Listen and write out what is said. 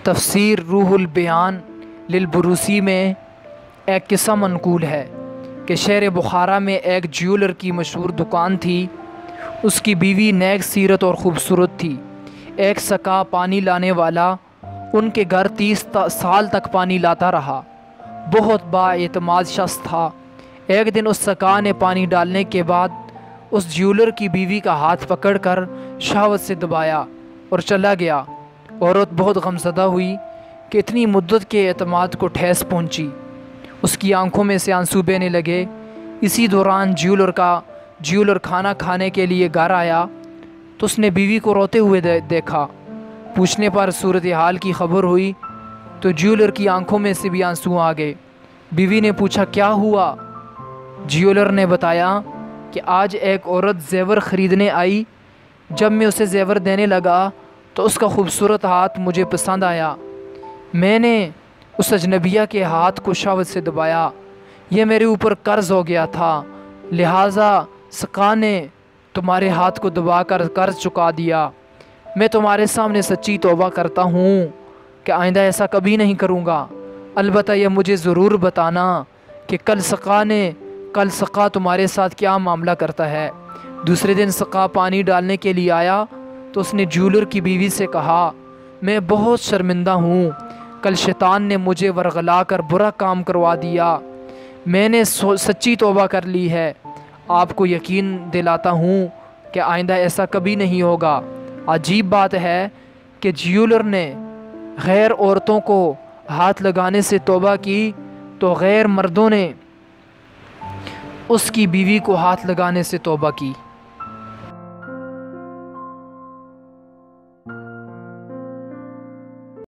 تفسیر روح البیان للبروسی میں ایک قصہ منقول ہے کہ شہر بخارا میں ایک جیولر کی مشہور دکان تھی۔ اس کی بیوی نیک سیرت اور خوبصورت تھی۔ ایک سقا پانی لانے والا ان کے گھر 30 سال تک پانی لاتا رہا۔ بہت با اعتماد شخص تھا۔ ایک دن اس سقا نے پانی ڈالنے کے بعد اس جیولر کی بیوی کا ہاتھ پکڑ کر شہوت سے دبایا اور چلا گیا۔ عورت بہت غمزدہ ہوئی کہ اتنی مدت کے اعتماد کو ٹھیس پہنچی۔ اس کی آنکھوں میں سے آنسو بہنے لگے۔ اسی دوران جیولر کھانا کھانے کے لیے گھر آیا تو اس نے بیوی کو روتے ہوئے دیکھا۔ پوچھنے پر صورتحال کی خبر ہوئی تو جیولر کی آنکھوں میں سے بھی آنسو آ گئے۔ بیوی نے پوچھا کیا ہوا؟ جیولر نے بتایا کہ آج ایک عورت زیور خریدنے آئی۔ جب میں اسے زیور دینے لگا تو اس کا خوبصورت ہاتھ مجھے پسند آیا۔ میں نے اس اجنبیہ کے ہاتھ کو شہوت سے دبایا۔ یہ میرے اوپر قرض ہو گیا تھا، لہٰذا سقا نے تمہارے ہاتھ کو دبا کر قرض چکا دیا۔ میں تمہارے سامنے سچی توبہ کرتا ہوں کہ آئندہ ایسا کبھی نہیں کروں گا۔ البتہ یہ مجھے ضرور بتانا کہ کل سقا تمہارے ساتھ کیا معاملہ کرتا ہے۔ دوسرے دن سقا پانی ڈالنے کے لیے آیا تو اس نے جیولر کی بیوی سے کہا، میں بہت شرمندہ ہوں، کل شیطان نے مجھے ورغلا کر برا کام کروا دیا۔ میں نے سچی توبہ کر لی ہے۔ آپ کو یقین دلاتا ہوں کہ آئندہ ایسا کبھی نہیں ہوگا۔ عجیب بات ہے کہ جیولر نے غیر عورتوں کو ہاتھ لگانے سے توبہ کی تو غیر مردوں نے اس کی بیوی کو ہاتھ لگانے سے توبہ کی۔